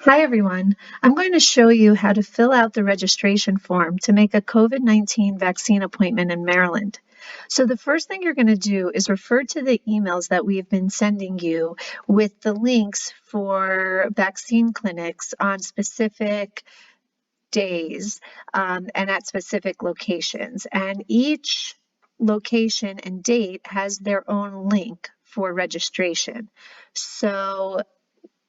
Hi everyone. I'm going to show you how to fill out the registration form to make a COVID-19 vaccine appointment in Maryland. So the first thing you're going to do is refer to the emails that we've been sending you with the links for vaccine clinics on specific days and at specific locations. And each location and date has their own link for registration. So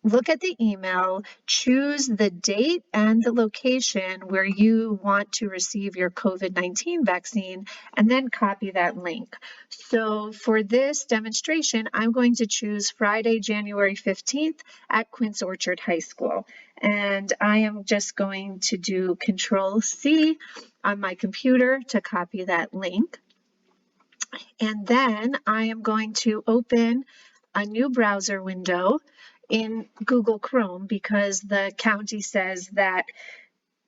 look at the email, choose the date and the location where you want to receive your COVID-19 vaccine, and then copy that link. So for this demonstration, I'm going to choose Friday, January 15th at Quince Orchard High School. And I am just going to do Control C on my computer to copy that link. And then I am going to open a new browser window in Google Chrome because the county says that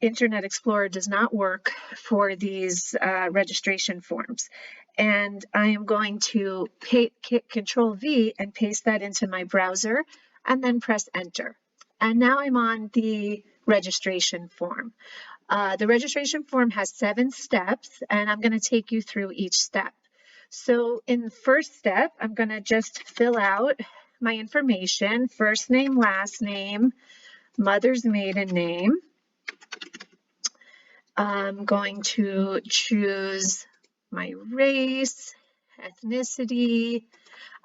Internet Explorer does not work for these registration forms. And I am going to Control V and paste that into my browser and then press enter. And now I'm on the registration form. The registration form has 7 steps, and I'm going to take you through each step. So in the first step, I'm going to just fill out my information, first name, last name, mother's maiden name. I'm going to choose my race, ethnicity.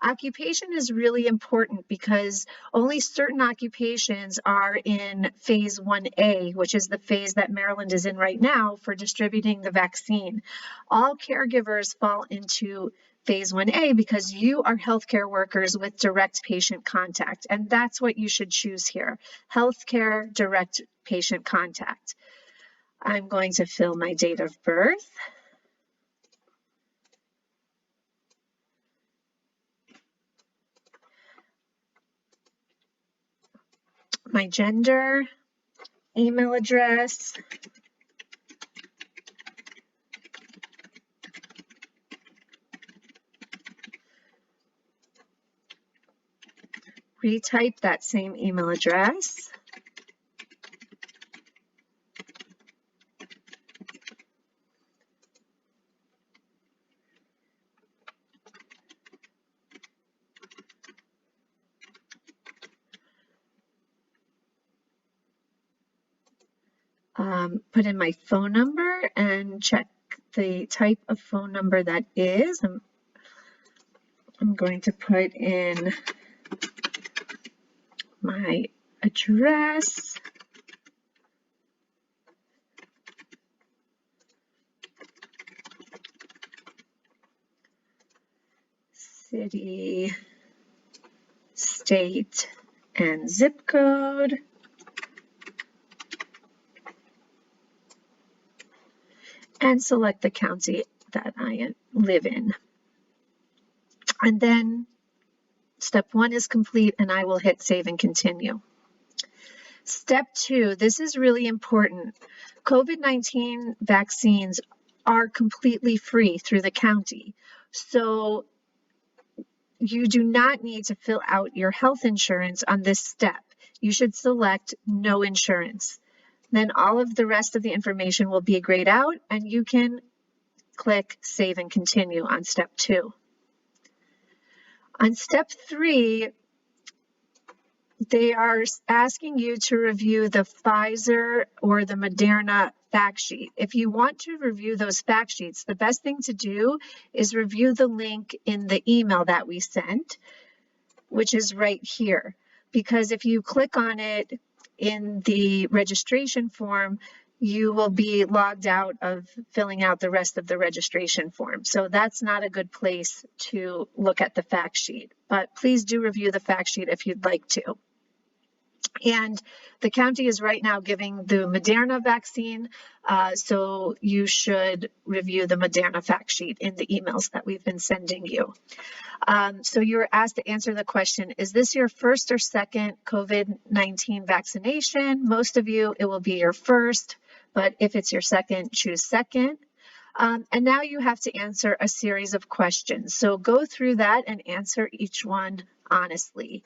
Occupation is really important because only certain occupations are in phase 1A, which is the phase that Maryland is in right now for distributing the vaccine. All caregivers fall into phase 1A because you are healthcare workers with direct patient contact, and that's what you should choose here, healthcare direct patient contact. I'm going to fill my date of birth. My gender, email address, retype that same email address. Put in my phone number and check the type of phone number that is. I'm going to put in my address, city, state, and zip code. And select the county that I live in. And then step 1 is complete and I will hit save and continue. Step 2, this is really important. COVID-19 vaccines are completely free through the county. So you do not need to fill out your health insurance on this step. You should select no insurance. Then all of the rest of the information will be grayed out and you can click save and continue on step 2. On step 3, they are asking you to review the Pfizer or the Moderna fact sheet. If you want to review those fact sheets, the best thing to do is review the link in the email that we sent, which is right here. Because if you click on it in the registration form, you will be logged out of filling out the rest of the registration form. So that's not a good place to look at the fact sheet, but please do review the fact sheet if you'd like to. And the county is right now giving the Moderna vaccine, so you should review the Moderna fact sheet in the emails that we've been sending you. So you were asked to answer the question, is this your first or second COVID-19 vaccination? Most of you, it will be your first, but if it's your second, choose second. And now you have to answer a series of questions. So go through that and answer each one honestly.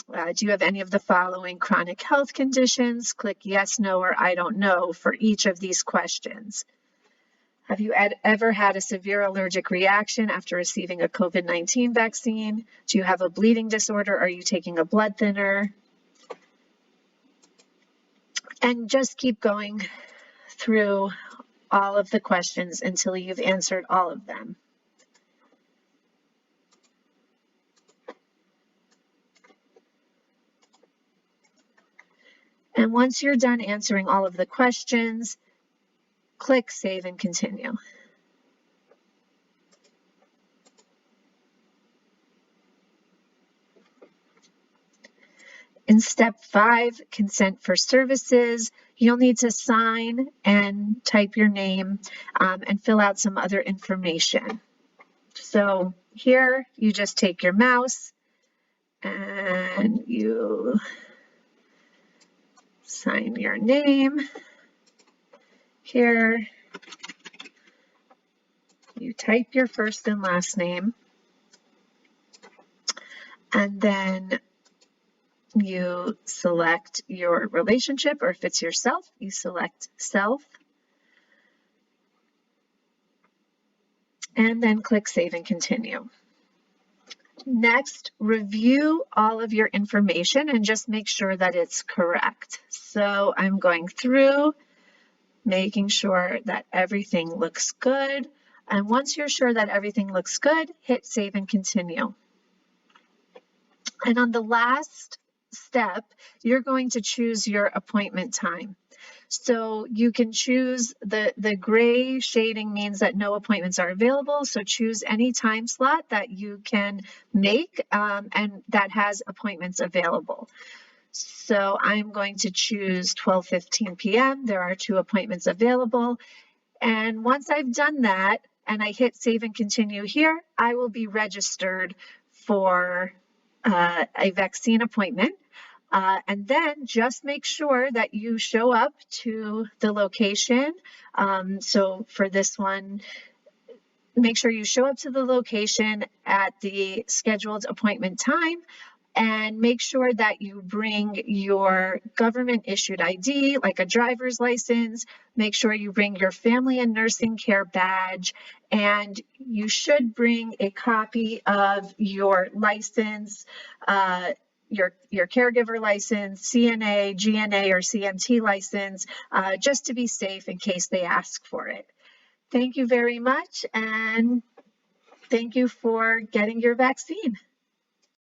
Do you have any of the following chronic health conditions? Click yes, no, or I don't know for each of these questions. Have you ever had a severe allergic reaction after receiving a COVID-19 vaccine? Do you have a bleeding disorder? Are you taking a blood thinner? And just keep going through all of the questions until you've answered all of them. And once you're done answering all of the questions, click Save and Continue. In step 5, consent for services, you'll need to sign and type your name and fill out some other information. So here you just take your mouse and you sign your name. Here you type your first and last name, and then you select your relationship, or if it's yourself, you select self, and then click Save and Continue. Next, review all of your information and just make sure that it's correct. So I'm going through, making sure that everything looks good. And once you're sure that everything looks good, hit Save and Continue. And on the last step, you're going to choose your appointment time. So you can choose the gray shading means that no appointments are available. So choose any time slot that you can make and that has appointments available. So I'm going to choose 12:15 p.m. There are 2 appointments available. And once I've done that and I hit Save and Continue here, I will be registered for a vaccine appointment. And then just make sure that you show up to the location. So for this one, make sure you show up to the location at the scheduled appointment time, and make sure that you bring your government issued ID, like a driver's license. Make sure you bring your family and nursing care badge, and you should bring a copy of your license, your caregiver license, CNA, GNA, or CMT license, just to be safe in case they ask for it. Thank you very much, and thank you for getting your vaccine.